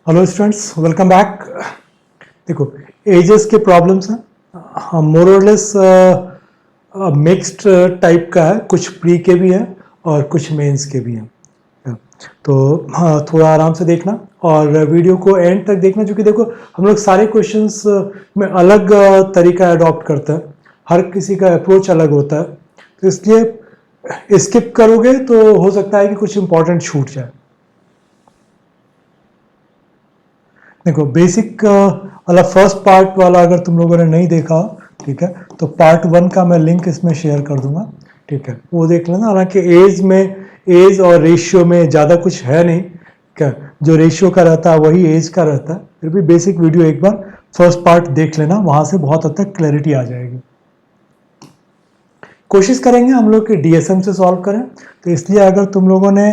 Hello students, welcome back. देखो, edges के problems हैं, मोर और लेस मिक्स्ड टाइप का है। कुछ प्री के भी हैं और कुछ मेंस के भी हैं। तो हाँ, थोड़ा आराम से देखना और वीडियो को एंड तक देखना, क्योंकि देखो हम लोग सारे क्वेश्चंस में अलग तरीका अडॉप्ट करते हैं। हर किसी का अप्रोच अलग होता है, तो इसलिए स्किप करोगे तो हो सकता है कि कुछ इंपॉर्टेंट छूट जाए। देखो, बेसिक वाला फर्स्ट पार्ट वाला अगर तुम लोगों ने नहीं देखा, ठीक है, तो पार्ट 1 का मैं लिंक इसमें शेयर कर दूंगा, ठीक है, वो देख लेना। हालांकि एज और रेशियो में ज़्यादा कुछ है नहीं, क्या जो रेशियो का रहता है वही एज का रहता है। फिर भी बेसिक वीडियो एक बार फर्स्ट पार्ट देख लेना, वहां से बहुत हद तक क्लैरिटी आ जाएगी। कोशिश करेंगे हम लोग कि डीएसएम से सॉल्व करें, तो इसलिए अगर तुम लोगों ने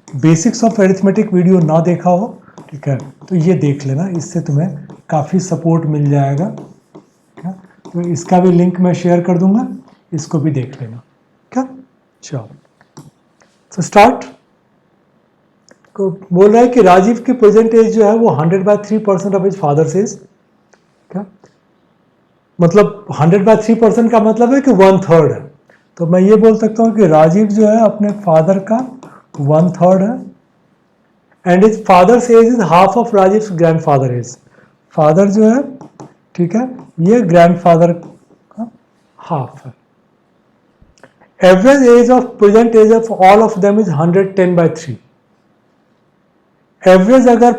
बेसिक्स ऑफ एरिथमेटिक वीडियो ना देखा हो, ठीक है, तो ये देख लेना, इससे तुम्हें काफ़ी सपोर्ट मिल जाएगा। क्या, तो इसका भी लिंक मैं शेयर कर दूंगा, इसको भी देख लेना। क्या, चलो तो स्टार्ट को बोल रहा है कि राजीव की प्रेजेंट एज जो है वो 100/3% ऑफ हिज फादर्स एज। क्या मतलब 100/3% का मतलब है कि 1/3 है। तो मैं ये बोल सकता हूँ कि राजीव जो है अपने फादर का 1/3 है, and his father's age is half of Rajiv grandfather age. Father जो है, ठीक है, ये ग्रैंडफादर का हाफ है। Average age of present age of all of them is 110/3। Average अगर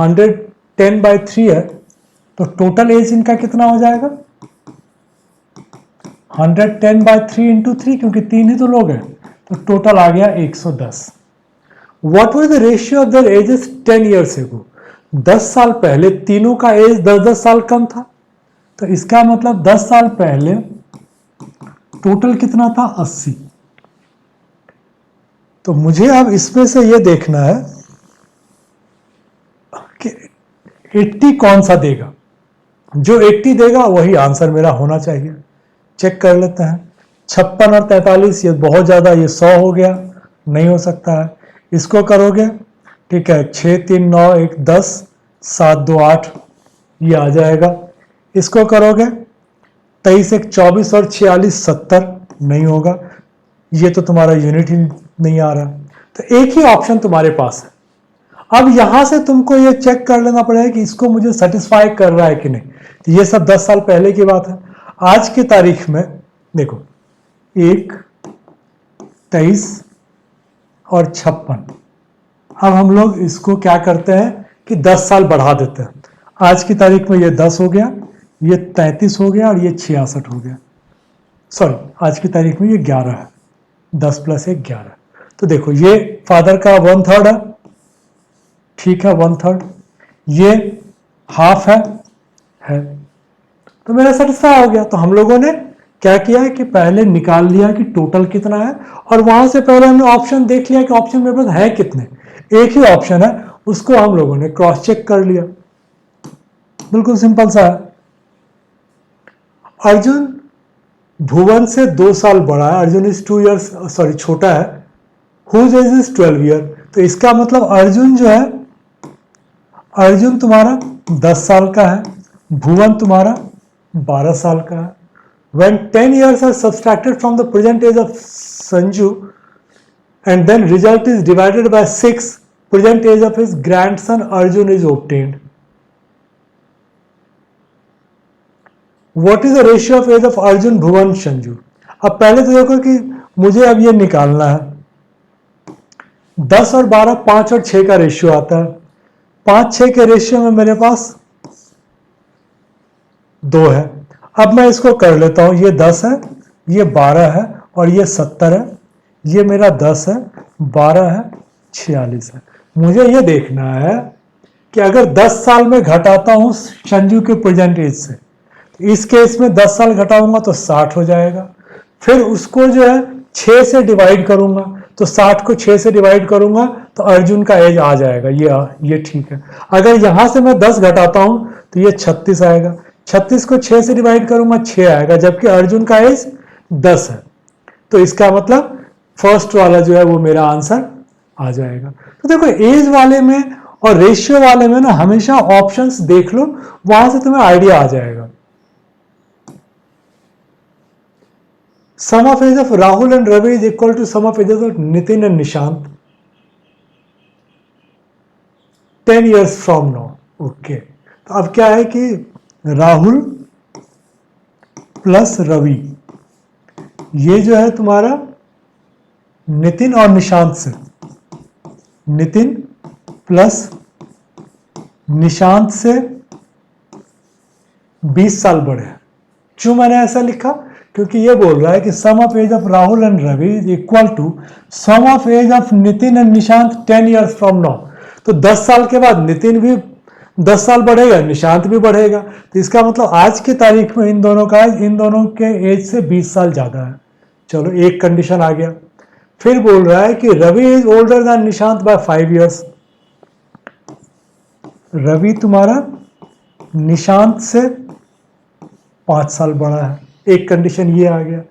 110/3 है तो टोटल एज इनका कितना हो जाएगा? 110/3 इंटू 3, क्योंकि 3 ही तो लोग हैं, तो टोटल आ गया 110। What was the ratio of their ages 10 years ago? 10 साल पहले तीनों का एज 10-10 साल कम था, तो इसका मतलब 10 साल पहले टोटल कितना था? 80। तो मुझे अब इसमें से ये देखना है कि 80 कौन सा देगा। जो 80 देगा वही आंसर मेरा होना चाहिए। चेक कर लेते हैं। 56 और 43, ये बहुत ज़्यादा, ये 100 हो गया, नहीं हो सकता है। इसको करोगे, ठीक है, 6 3 9 1 10, 7 2 8, ये आ जाएगा। इसको करोगे 23 1 24 और 46 70, नहीं होगा, ये तो तुम्हारा यूनिट ही नहीं आ रहा। तो एक ही ऑप्शन तुम्हारे पास है। अब यहां से तुमको ये चेक कर लेना पड़ेगा कि इसको मुझे सेटिस्फाई कर रहा है कि नहीं। तो ये सब 10 साल पहले की बात है। आज की तारीख में देखो, 1 23 और 56। अब हम लोग इसको क्या करते हैं कि 10 साल बढ़ा देते हैं। आज की तारीख में ये 10 हो गया, ये 33 हो गया और ये 66 हो गया। सॉरी, आज की तारीख में ये 11 है। 10 + 1 11। तो देखो, ये फादर का 1/3 है, ठीक है, 1/3। ये हाफ है। तो मेरा सेटिस्फाई हो गया। तो हम लोगों ने क्या किया है कि पहले निकाल लिया कि टोटल कितना है, और वहां से पहले हमने ऑप्शन देख लिया कि ऑप्शन मेरे पास है कितने। एक ही ऑप्शन है, उसको हम लोगों ने क्रॉस चेक कर लिया। बिल्कुल सिंपल सा है। अर्जुन भुवन से 2 साल बड़ा है। अर्जुन इज 2 ईयर्स, सॉरी, छोटा है। Whose age is 12 year. तो इसका मतलब अर्जुन जो है, अर्जुन तुम्हारा 10 साल का है, भुवन तुम्हारा 12 साल का है। When 10 years are subtracted from the present age of Sanju and then result is divided by 6, present age of his grandson Arjun is obtained. What is the ratio of age of Arjun, Bhuvan, Sanju? अब पहले तो देखो कि मुझे अब ये निकालना है। 10 और 12, 5 और 6 का रेशियो आता है। 5-6 के रेशियो में मेरे पास 2 है। अब मैं इसको कर लेता हूं। ये 10 है, ये 12 है और ये 70 है। ये मेरा 10 है, 12 है, 46 है। मुझे ये देखना है कि अगर 10 साल में घटाता हूं संजू के प्रेजेंट एज से, इस केस में 10 साल घटाऊंगा तो 60 हो जाएगा। फिर उसको जो है 6 से डिवाइड करूंगा, तो 60 को 6 से डिवाइड करूंगा तो अर्जुन का एज आ जाएगा। ये ठीक है। अगर यहां से मैं 10 घटाता हूं तो ये 36 आएगा। 36 को 6 से डिवाइड करूंगा, 6 आएगा, जबकि अर्जुन का एज 10 है। तो इसका मतलब फर्स्ट वाला जो है वो मेरा आंसर आ जाएगा। तो देखो, एज वाले में और रेशियो वाले में ना हमेशा ऑप्शंस देख लो, वहां से तुम्हें आइडिया आ जाएगा। Sum of age of Rahul and Ravi is equal to sum of ages of Nitin and Nishant 10 years from now. Okay, तो अब क्या है कि राहुल प्लस रवि, ये जो है तुम्हारा नितिन और निशांत से, नितिन प्लस निशांत से 20 साल बड़े हैं। क्यों मैंने ऐसा लिखा? क्योंकि ये बोल रहा है कि sum of age of Rahul and Ravi is equal to sum of age of Nitin and Nishant 10 years from now. तो 10 साल के बाद नितिन भी 10 साल बढ़ेगा, निशांत भी बढ़ेगा। तो इसका मतलब आज की तारीख में इन दोनों के एज से 20 साल ज्यादा है। चलो, एक कंडीशन आ गया। फिर बोल रहा है कि Ravi is older than Nishant by 5 years। Ravi तुम्हारा निशांत से 5 साल बड़ा है। एक कंडीशन ये आ गया।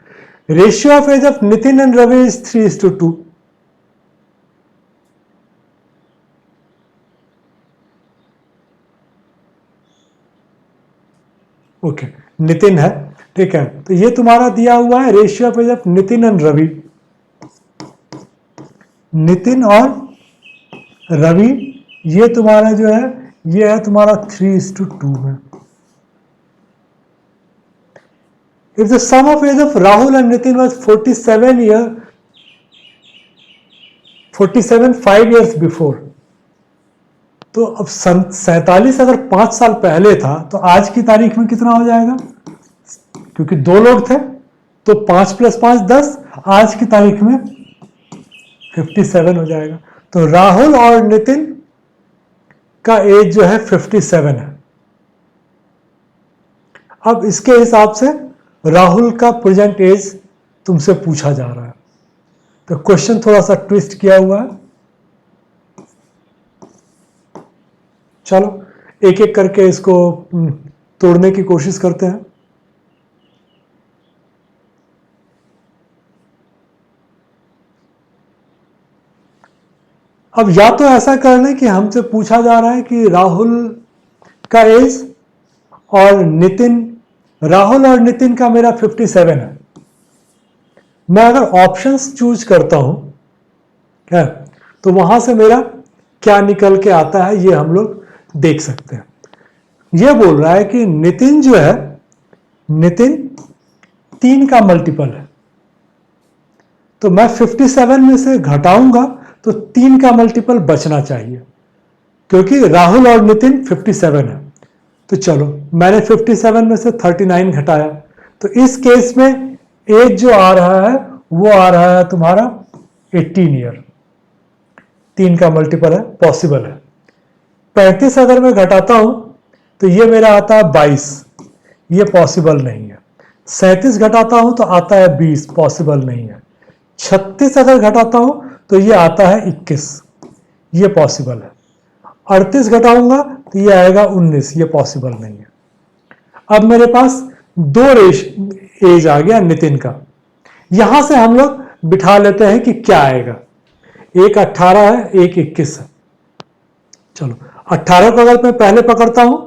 Ratio of age of Nitin and Ravi is 3:2। Okay, Nitin है, ठीक है। तो ये तुम्हारा दिया हुआ है ratio of age of Nitin and Ravi. Nitin और रवि ये तुम्हारा जो है, ये है तुम्हारा 3:2 में। If the sum of age of Rahul and Nitin was 5 years before, तो अब 47 अगर 5 साल पहले था तो आज की तारीख में कितना हो जाएगा? क्योंकि 2 लोग थे तो 5 + 5 10, आज की तारीख में 57 हो जाएगा। तो राहुल और नितिन का एज जो है 57 है। अब इसके हिसाब से राहुल का प्रेजेंट एज तुमसे पूछा जा रहा है। तो क्वेश्चन थोड़ा सा ट्विस्ट किया हुआ है। चलो, एक एक करके इसको तोड़ने की कोशिश करते हैं। अब या तो ऐसा कर लें कि हमसे पूछा जा रहा है कि राहुल का एज और राहुल और नितिन का मेरा 57 है। मैं अगर ऑप्शंस चूज करता हूं क्या, तो वहां से मेरा क्या निकल के आता है ये हम लोग देख सकते हैं। ये बोल रहा है कि नितिन जो है, नितिन 3 का मल्टीपल है। तो मैं 57 में से घटाऊंगा तो 3 का मल्टीपल बचना चाहिए, क्योंकि राहुल और नितिन 57 है। तो चलो, मैंने 57 में से 39 घटाया, तो इस केस में एज जो आ रहा है वो आ रहा है तुम्हारा 18 ईयर। 3 का मल्टीपल है, पॉसिबल है। 35 अगर मैं घटाता हूं तो ये मेरा आता है 22, ये पॉसिबल नहीं है। 37 घटाता हूं तो आता है 20, पॉसिबल नहीं है। 36 अगर घटाता हूं तो ये आता है 21, ये पॉसिबल है। 38 घटाऊंगा तो ये आएगा 19, ये पॉसिबल नहीं है। अब मेरे पास 2 एज आ गया नितिन का। यहां से हम लोग बिठा लेते हैं कि क्या आएगा। एक 18 है, एक 21 है। चलो, 18 को अगर मैं पहले पकड़ता हूं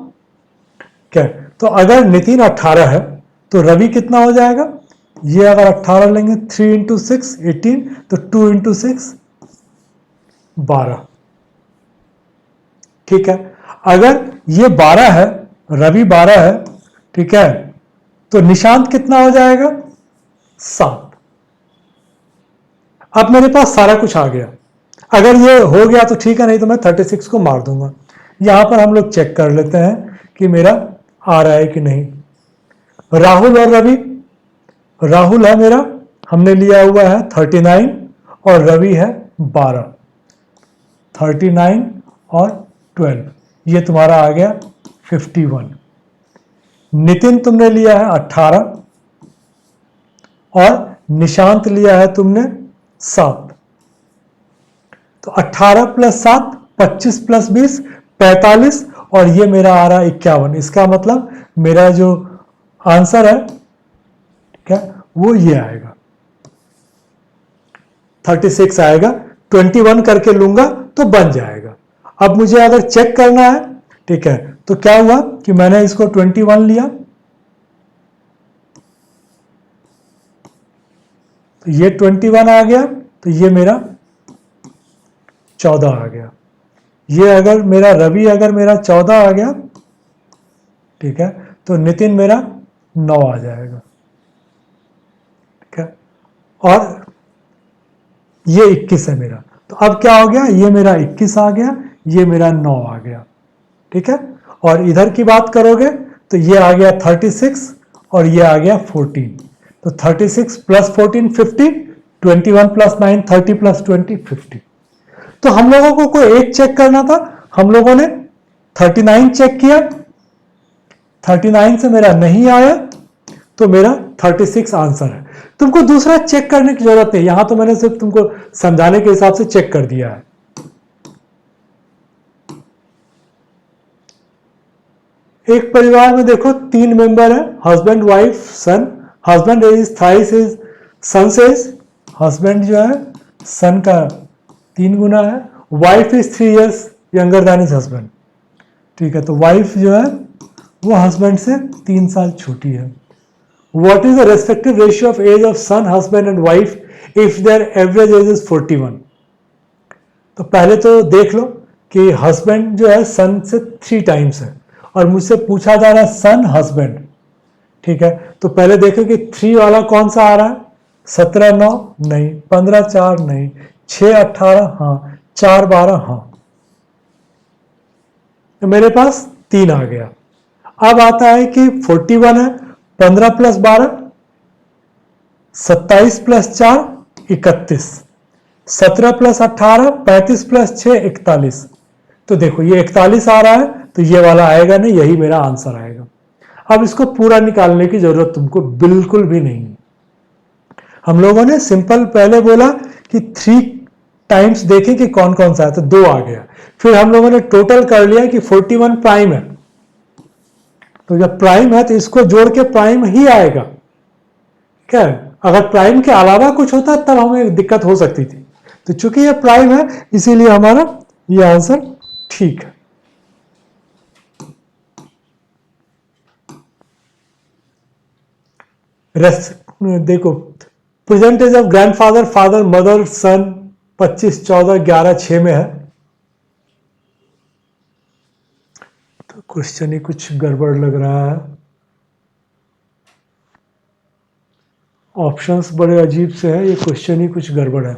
क्या, तो अगर नितिन 18 है तो रवि कितना हो जाएगा? ये अगर 18 लेंगे 3 × 6 18, तो 2 × 6 12। ठीक है, अगर ये 12 है, रवि 12 है, ठीक है, तो निशांत कितना हो जाएगा? 7। अब मेरे पास सारा कुछ आ गया। अगर ये हो गया तो ठीक है, नहीं तो मैं 36 को मार दूंगा। यहां पर हम लोग चेक कर लेते हैं कि मेरा आ रहा है कि नहीं। राहुल और रवि, राहुल है मेरा, हमने लिया हुआ है 39 और रवि है 12। 39 और 12, ये तुम्हारा आ गया 51। नितिन तुमने लिया है 18 और निशांत लिया है तुमने 7। तो 18 + 7 25 + 20 45, और ये मेरा आ रहा है 51। इसका मतलब मेरा जो आंसर है क्या, वो ये आएगा 36 आएगा। 21 करके लूंगा तो बन जाएगा। अब मुझे अगर चेक करना है, ठीक है, तो क्या हुआ कि मैंने इसको 21 लिया, तो ये 21 आ गया, तो ये मेरा 14 आ गया। ये अगर मेरा रवि अगर मेरा 14 आ गया, ठीक है, तो नितिन मेरा 9 आ जाएगा, ठीक है, और ये 21 है मेरा। तो अब क्या हो गया, ये मेरा 21 आ गया, ये मेरा 9 आ गया, ठीक है। और इधर की बात करोगे तो ये आ गया 36 और ये आ गया 14। तो 36 प्लस 14 50, 21 प्लस 9 30 प्लस 20 50। तो हम लोगों को कोई एक चेक करना था, हम लोगों ने 39 चेक किया, 39 से मेरा नहीं आया, तो मेरा 36 आंसर है। तुमको दूसरा चेक करने की जरूरत नहीं, यहां तो मैंने सिर्फ तुमको समझाने के हिसाब से चेक कर दिया है। एक परिवार में देखो 3 मेंबर है, husband wife son. Husband is thrice his son's age, husband जो है सन का 3 गुना है। Wife is 3 years younger than his husband, ठीक है, तो वाइफ जो है वो हस्बैंड से 3 साल छोटी है। What is the respective ratio of age of son, husband and wife if their average age is 41? तो पहले तो देख लो कि हस्बैंड जो है सन से 3 टाइम्स है और मुझसे पूछा जा रहा है सन हस्बैंड, ठीक है, तो पहले देखो कि 3 वाला कौन सा आ रहा है, 17 9 नहीं, 15 4 नहीं, 6 18 हाँ, 4 12 हाँ, तो मेरे पास 3 आ गया। अब आता है कि 41 है, 15 प्लस 12 27 प्लस 4 31, 17 प्लस 18 35 प्लस 6 41। तो देखो ये 41 आ रहा है, तो ये वाला आएगा नहीं, यही मेरा आंसर आएगा। अब इसको पूरा निकालने की जरूरत तुमको बिल्कुल भी नहीं है। हम लोगों ने सिंपल पहले बोला कि 3 टाइम्स देखें कि कौन कौन सा है, तो 2 आ गया। फिर हम लोगों ने टोटल कर लिया कि 41 प्राइम है, तो जब प्राइम है तो इसको जोड़ के प्राइम ही आएगा, ठीक है। अगर प्राइम के अलावा कुछ होता तब हमें दिक्कत हो सकती थी, तो चूंकि ये प्राइम है इसीलिए हमारा ये आंसर ठीक है। देखो percentage of grandfather father mother son 25 14 11 6 में है, तो क्वेश्चन ही कुछ गड़बड़ लग रहा है, ऑप्शंस बड़े अजीब से हैं, ये क्वेश्चन ही कुछ गड़बड़ है।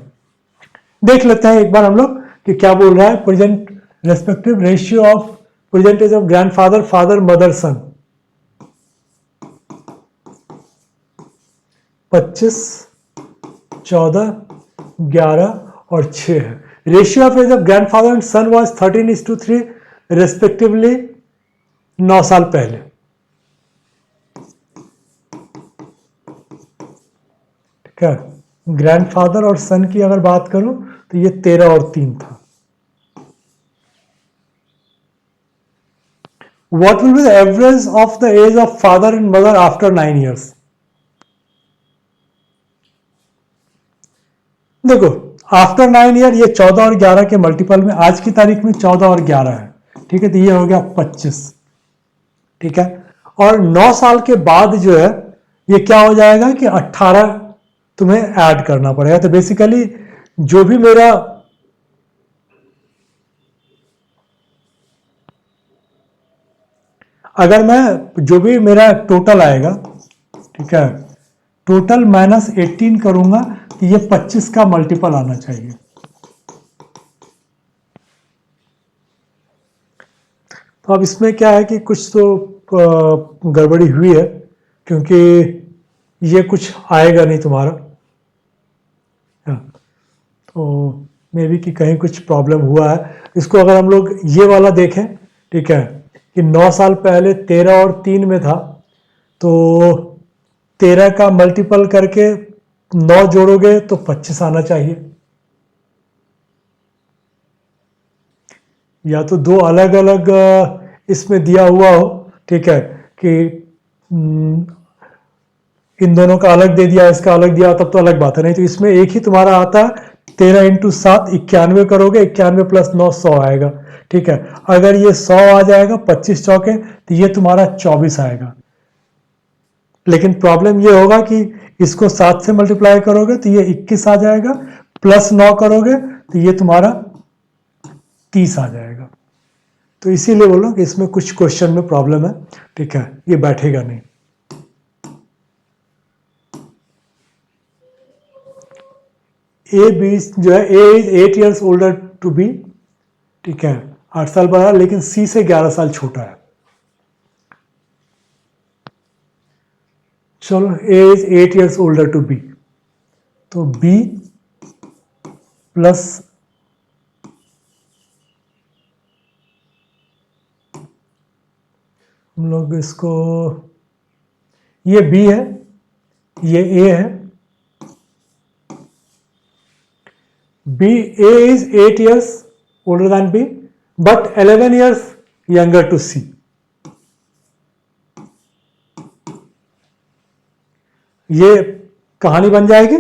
देख लेते हैं एक बार हम लोग कि क्या बोल रहा है। Present respective ratio of present age of grandfather father mother son 25 14 11 और 6 है। Ratio of age of grandfather and son was 13:3 respectively 9 साल पहले, ठीक है। ग्रैंडफादर और सन की अगर बात करूं तो ये 13 और 3 था। What will be the average of the age of father and mother after 9 years? देखो आफ्टर 9 ईयर ये 14 और 11 के मल्टीपल में, आज की तारीख में 14 और 11 है, ठीक है, तो ये हो गया 25, ठीक है। और 9 साल के बाद जो है ये क्या हो जाएगा कि 18 तुम्हें ऐड करना पड़ेगा। तो बेसिकली जो भी मेरा अगर मैं जो भी मेरा टोटल आएगा, ठीक है, टोटल माइनस 18 करूंगा तो ये 25 का मल्टीपल आना चाहिए। तो अब इसमें क्या है कि कुछ तो गड़बड़ी हुई है, क्योंकि ये कुछ आएगा नहीं तुम्हारा, तो मे बी कि कहीं कुछ प्रॉब्लम हुआ है। इसको अगर हम लोग ये वाला देखें, ठीक है, कि 9 साल पहले 13 और 3 में था, तो 13 का मल्टीपल करके 9 जोड़ोगे तो 25 आना चाहिए, या तो 2 अलग अलग इसमें दिया हुआ हो, ठीक है, कि इन दोनों का अलग दे दिया इसका अलग दिया, तब तो अलग बात है, नहीं तो इसमें एक ही तुम्हारा आता है 13 इंटू 7 91 करोगे, 91 प्लस 9 100 आएगा। ठीक है, अगर ये 100 आ जाएगा 25 चौके तो ये तुम्हारा 24 आएगा। लेकिन प्रॉब्लम ये होगा कि इसको 7 से मल्टीप्लाई करोगे तो ये 21 आ जाएगा, प्लस 9 करोगे तो ये तुम्हारा 30 आ जाएगा। तो इसीलिए बोलो कि इसमें कुछ क्वेश्चन में प्रॉब्लम है। ठीक है, ये बैठेगा नहीं। ए बी जो है, A is 8 years older to B. ठीक है, 8 साल बड़ा, लेकिन सी से 11 साल छोटा है। चलो, A is 8 years older to B, तो बी प्लस हम लोग इसको, ये बी है, ये ए है। B, A is 8 years older than B but 11 years younger to C. ये कहानी बन जाएगी।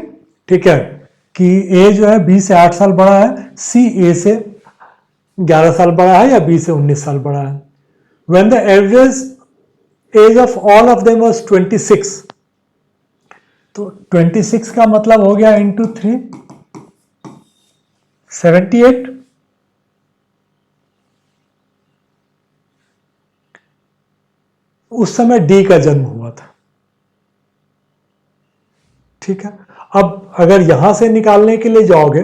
ठीक है, कि ए जो है बी से 8 साल बड़ा है, सी ए से 11 साल बड़ा है या बी से 19 साल बड़ा है। When the average age of all of them was 26, तो 26 का मतलब हो गया इंटू 3 78। उस समय डी का जन्म हुआ था। ठीक है, अब अगर यहां से निकालने के लिए जाओगे,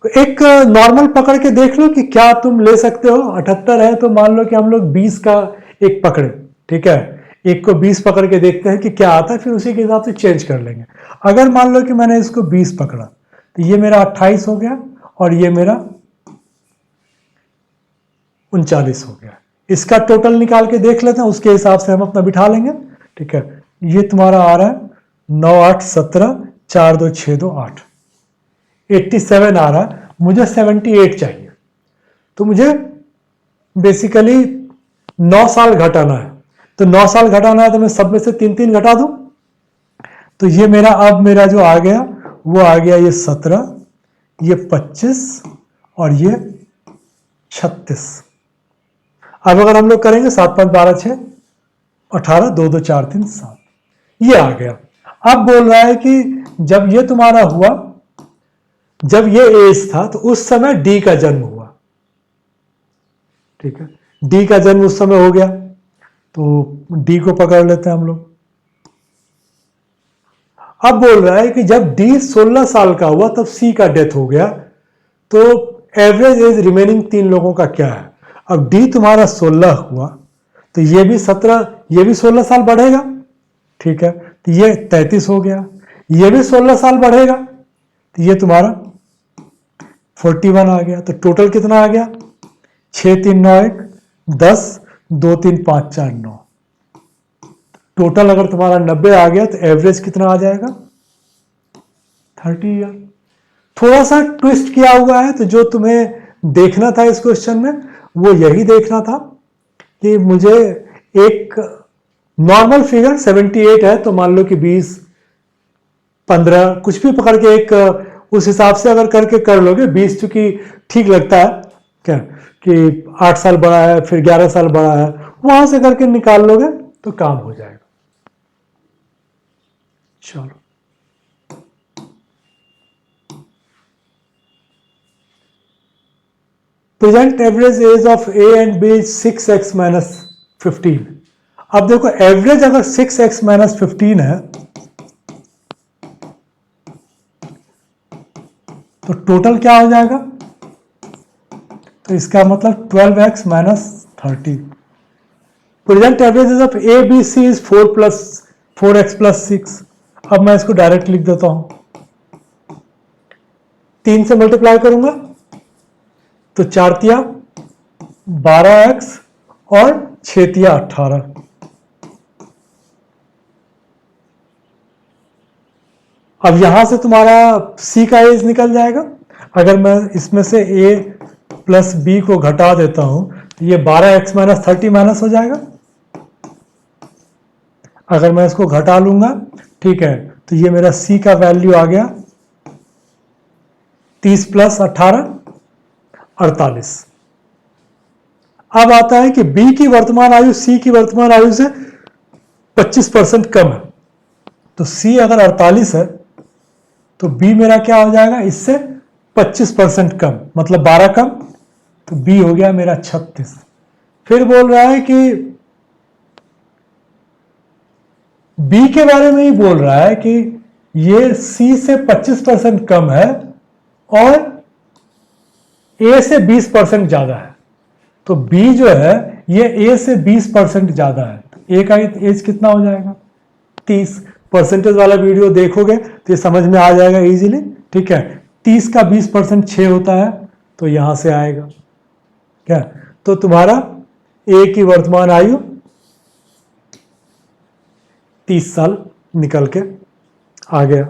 एक नॉर्मल पकड़ के देख लो कि क्या तुम ले सकते हो। 78 है तो मान लो कि हम लोग 20 का एक पकड़े। ठीक है, एक को 20 पकड़ के देखते हैं कि क्या आता है, फिर उसी के हिसाब से चेंज कर लेंगे। अगर मान लो कि मैंने इसको 20 पकड़ा तो ये मेरा 28 हो गया और ये मेरा 39 हो गया। इसका टोटल निकाल के देख लेते हैं, उसके हिसाब से हम अपना बिठा लेंगे। ठीक है, ये तुम्हारा आ रहा है 9 8 17 4 2 6 2 8, 87 आ रहा है। मुझे 78 चाहिए, तो मुझे बेसिकली 9 साल घटाना है। तो 9 साल घटाना है तो मैं सब में से 3 3 घटा दूं, तो ये मेरा, अब मेरा जो आ गया वो आ गया ये 17, ये 25 और ये 36। अब अगर हम लोग करेंगे 7 5 12 6 18 2 2 4 3 7, ये आ गया। अब बोल रहा है कि जब ये तुम्हारा हुआ, जब ये एज था तो उस समय डी का जन्म हुआ। ठीक है, डी का जन्म उस समय हो गया, तो डी को पकड़ लेते हैं हम लोग। अब बोल रहा है कि जब डी 16 साल का हुआ तब सी का डेथ हो गया, तो एवरेज एज रिमेनिंग 3 लोगों का क्या है। अब डी तुम्हारा 16 हुआ तो ये भी 17, ये भी 16 साल बढ़ेगा। ठीक है, तो ये 33 हो गया, ये भी 16 साल बढ़ेगा तो ये तुम्हारा 41 आ गया। तो टोटल कितना आ गया, 6 3 9 1 10 2 3 5 4 9। टोटल अगर तुम्हारा 90 आ गया तो एवरेज कितना आ जाएगा, 30 ईयर। थोड़ा सा ट्विस्ट किया हुआ है, तो जो तुम्हें देखना था इस क्वेश्चन में वो यही देखना था कि मुझे एक नॉर्मल फिगर 78 है, तो मान लो कि 20 15 कुछ भी पकड़ के एक उस हिसाब से अगर करके कर लोगे। 20 चूंकि ठीक लगता है क्या, कि 8 साल बड़ा है फिर 11 साल बड़ा है, वहां से करके निकाल लोगे तो काम हो जाएगा। चलो, present average age of A and B 6x minus 15। अब देखो, एवरेज अगर 6x माइनस 15 है तो टोटल क्या हो जाएगा, तो इसका मतलब 12x minus 30। Present average of A B C is 4x plus 6। अब मैं इसको डायरेक्ट लिख देता हूं, 3 से मल्टीप्लाई करूंगा तो 4 तिया 12x और 6 तिया 18। अब यहां से तुम्हारा C का एज निकल जाएगा। अगर मैं इसमें से A प्लस B को घटा देता हूं तो ये 12x माइनस 30 माइनस हो जाएगा। अगर मैं इसको घटा लूंगा, ठीक है, तो ये मेरा सी का वैल्यू आ गया 30 + 18 48। अब आता है कि बी की वर्तमान आयु सी की वर्तमान आयु से 25% कम है। तो सी अगर 48 है तो बी मेरा क्या हो जाएगा, इससे 25% कम, मतलब 12 कम, तो बी हो गया मेरा 36। फिर बोल रहा है कि बी के बारे में ही बोल रहा है कि ये सी से 25% कम है और ए से 20% ज्यादा है। तो बी जो है ये ए से 20% ज्यादा है। ए का एज कितना हो जाएगा, 30। परसेंटेज वाला वीडियो देखोगे तो ये समझ में आ जाएगा इजीली, ठीक है। 30 का 20% 6 होता है, तो यहां से आएगा क्या, तो तुम्हारा ए की वर्तमान आयु 30 साल निकल के आ गया।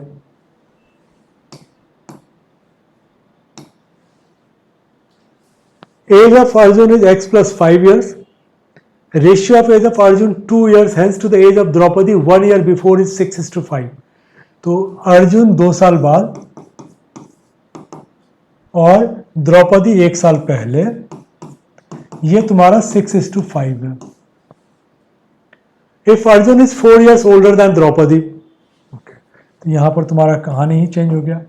Age of Arjun is x + 5 years. Ratio of age of Arjun 2 years, hence to the age of Draupadi 1 year before is 6:5. तो अर्जुन 2 साल बाद और द्रौपदी 1 साल पहले, ये तुम्हारा 6:5 है। If Arjun is 4 years older than Draupadi, तो यहां पर तुम्हारा कहानी ही चेंज हो गया।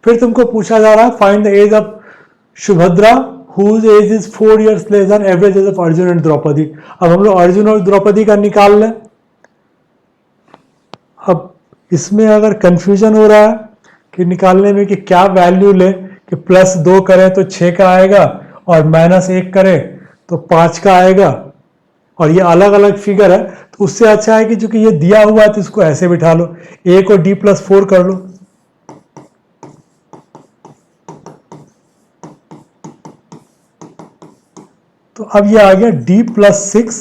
फिर तुमको पूछा जा रहा है find the age of Subhadra whose age is 4 years less than average age of Arjun and Draupadi. अब हम लोग अर्जुन और द्रौपदी का निकाल लें। अब इसमें अगर कंफ्यूजन हो रहा है कि निकालने में कि क्या वैल्यू ले, कि +2 करें तो 6 का आएगा और -1 करें तो 5 का आएगा, और ये अलग अलग फिगर है, तो उससे अच्छा है कि चूंकि ये दिया हुआ है तो इसको ऐसे बिठा लो, a को d+4 कर लो। तो अब ये आ गया d+6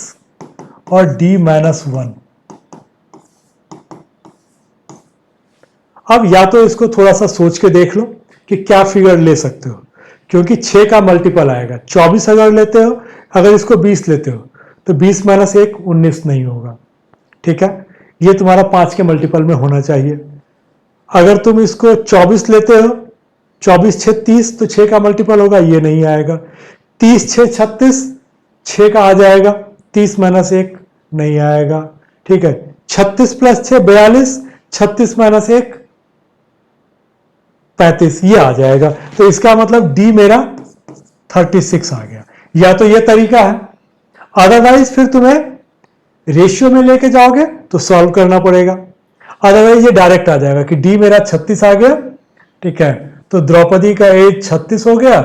और d-1। अब या तो इसको थोड़ा सा सोच के देख लो कि क्या फिगर ले सकते हो, क्योंकि 6 का मल्टीपल आएगा। 24 अगर लेते हो, अगर इसको 20 लेते हो तो 20 - 1 19 नहीं होगा, ठीक है। ये तुम्हारा 5 के मल्टीपल में होना चाहिए। अगर तुम इसको 24 लेते हो, 24 6 30, तो 6 का मल्टीपल होगा, ये नहीं आएगा। 30 6 36, 6 का आ जाएगा, 30 - 1 नहीं आएगा, ठीक है। 36 + 6 42, 36 - 1 35, ये आ जाएगा। तो इसका मतलब डी मेरा 36 आ गया। या तो ये तरीका है, अदरवाइज फिर तुम्हें रेशियो में लेके जाओगे तो सॉल्व करना पड़ेगा। अदरवाइज ये डायरेक्ट आ जाएगा कि डी मेरा 36 आ गया, ठीक है। तो द्रौपदी का एज 36 हो गया,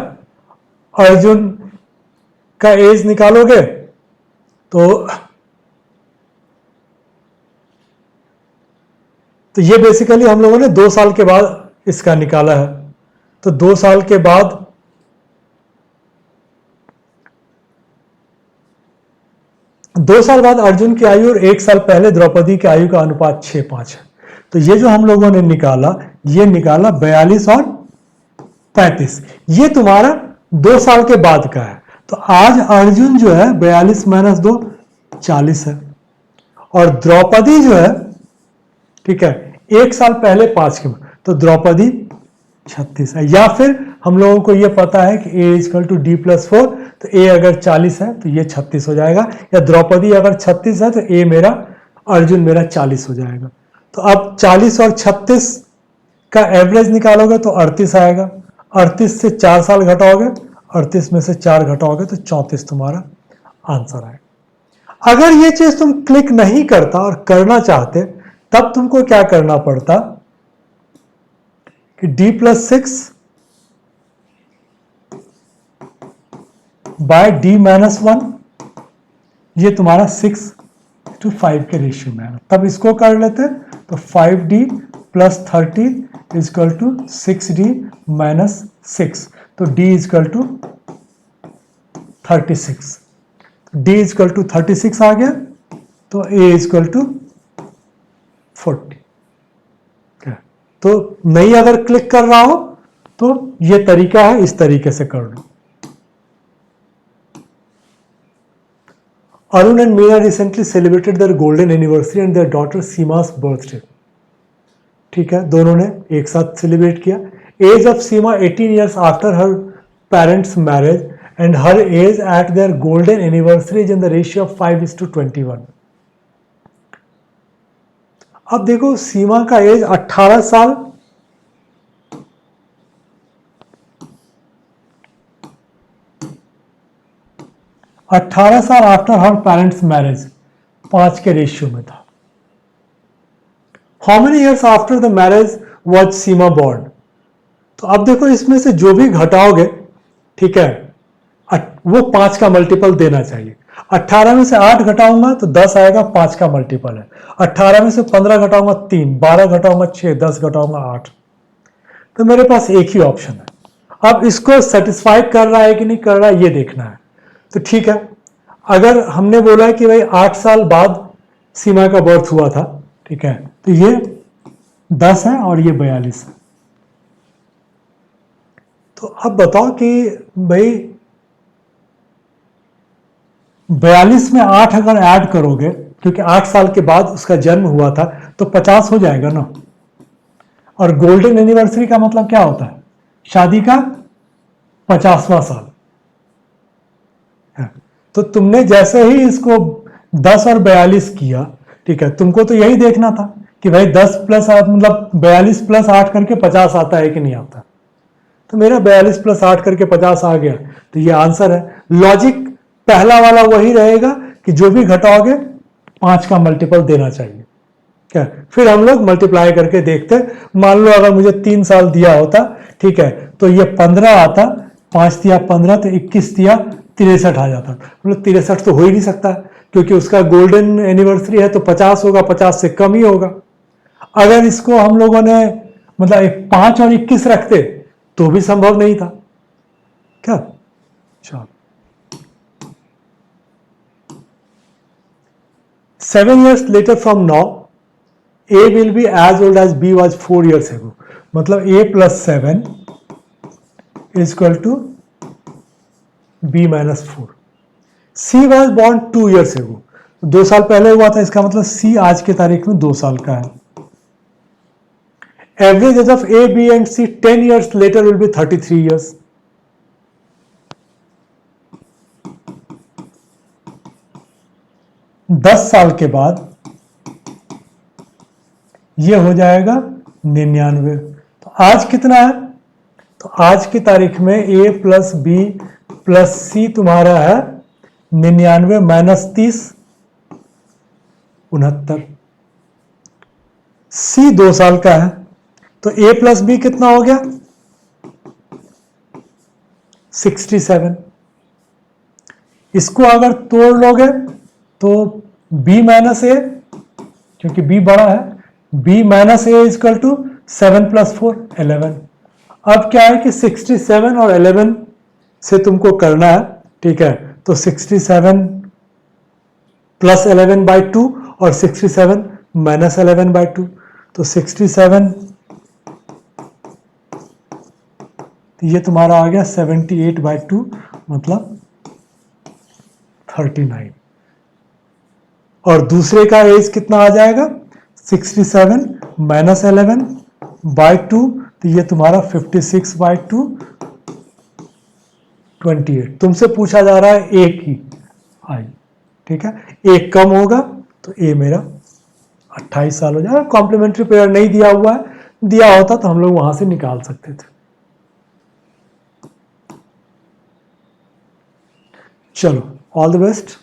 अर्जुन का एज निकालोगे तो ये बेसिकली हम लोगों ने 2 साल के बाद इसका निकाला है। तो 2 साल के बाद 2 साल बाद अर्जुन की आयु और 1 साल पहले द्रौपदी की आयु का अनुपात 6:5 है। तो ये जो हम लोगों ने निकाला, ये निकाला 42 और 35। ये तुम्हारा 2 साल के बाद का है। तो आज अर्जुन जो है 42 - 2 40 है, और द्रौपदी जो है, ठीक है, 1 साल पहले 5 के, तो द्रौपदी 36 है। या फिर हम लोगों को यह पता है कि a = d+4, तो a अगर 40 है तो ये 36 हो जाएगा, या द्रौपदी अगर 36 है तो a मेरा, अर्जुन मेरा 40 हो जाएगा। तो अब 40 और 36 का एवरेज निकालोगे तो 38 आएगा। 38 से 4 साल घटाओगे, 38 में से 4 घटाओगे तो 34 तुम्हारा आंसर आएगा। अगर ये चीज तुम क्लिक नहीं करता और करना चाहते, तब तुमको क्या करना पड़ता कि d+6 बाय d-1, ये तुम्हारा 6:5 के रेशियो में है। तब इसको कर लेते, तो 5d + 30 = 6d - 6, तो d = 36। d = 36 आ गया, तो a = 40। तो नहीं अगर क्लिक कर रहा हो तो ये तरीका है, इस तरीके से कर लो। Arun and Meena recently celebrated their golden anniversary and their daughter Seema's birthday. ठीक है, दोनों ने एक साथ सेलिब्रेट किया. Age of Seema 18 years after her parents marriage and her age at their golden anniversary is in the ratio of 5:21. अब देखो सीमा का एज 18 साल, आफ्टर हर पेरेंट्स मैरिज 5 के रेशियो में था. How many years after the marriage was Seema born? तो अब देखो इसमें से जो भी घटाओगे, ठीक है, वो 5 का मल्टीपल देना चाहिए. 18 में से 8 घटाऊंगा तो 10 आएगा, 5 का मल्टीपल है. 18 में से 15 घटाऊंगा 3, 12 घटाऊंगा 6, 10 घटाऊंगा 8. तो मेरे पास एक ही ऑप्शन है. अब इसको सेटिस्फाई कर रहा है कि नहीं कर रहा है ये देखना है. तो ठीक है, अगर हमने बोला है कि भाई 8 साल बाद सीमा का बर्थ हुआ था, ठीक है, तो ये 10 है और ये 42 है. तो अब बताओ कि भाई 42 में 8 अगर ऐड करोगे, क्योंकि 8 साल के बाद उसका जन्म हुआ था, तो 50 हो जाएगा ना. और गोल्डन एनिवर्सरी का मतलब क्या होता है? शादी का 50वां साल. तो तुमने जैसे ही इसको 10 और 42 किया, ठीक है, तुमको तो यही देखना था कि भाई 10 प्लस 8 मतलब 42 प्लस 8 करके 50 आता है कि नहीं आता. तो मेरा 42 प्लस 8 करके 50 आ गया, तो ये आंसर है. लॉजिक पहला वाला वही रहेगा कि जो भी घटाओगे 5 का मल्टीपल देना चाहिए. क्या? फिर हम लोग मल्टीप्लाई करके देखते. मान लो अगर मुझे 3 साल दिया होता, ठीक है, तो ये 15 आता, 5 दिया 15 तो 21 दिया 63 आ जाता. मतलब 63 तो हो ही नहीं सकता, क्योंकि उसका गोल्डन एनिवर्सरी है, तो 50 होगा, 50 से कम ही होगा. अगर इसको हम लोगों ने मतलब 5 और 21 रखते तो भी संभव नहीं था. क्या? चलो, 7 years later from now, A will be as old as B was 4 years ago. मतलब A plus 7 is equal to B minus 4. C was born 2 years ago. 2 साल पहले हुआ था, इसका मतलब C आज की तारीख में 2 साल का है. Average age of A, B and C 10 years later will be 33 years. दस साल के बाद ये हो जाएगा 99. तो आज कितना है? तो आज की तारीख में A प्लस बी प्लस सी तुम्हारा है 99 माइनस 30 69. C 2 साल का है, तो A प्लस बी कितना हो गया? 67. इसको अगर तोड़ लोगे तो B माइनस ए, क्योंकि B बड़ा है, B minus A equal to 7 plus 4 11. अब क्या है कि 67 और 11 से तुमको करना है, ठीक है, तो 67 प्लस 11 बाई 2 और 67 माइनस 11 बाई 2, तो 67 ये तुम्हारा आ गया 78 बाई 2 मतलब 39. और दूसरे का एज कितना आ जाएगा? 67 माइनस 11 बाई 2, तो ये तुम्हारा 56 बाई 2 28. तुमसे पूछा जा रहा है एक ही आई, ठीक है, एक कम होगा तो ए मेरा 28 साल हो जाएगा. कॉम्प्लीमेंट्री पेयर नहीं दिया हुआ है, दिया होता तो हम लोग वहां से निकाल सकते थे. चलो, ऑल द बेस्ट.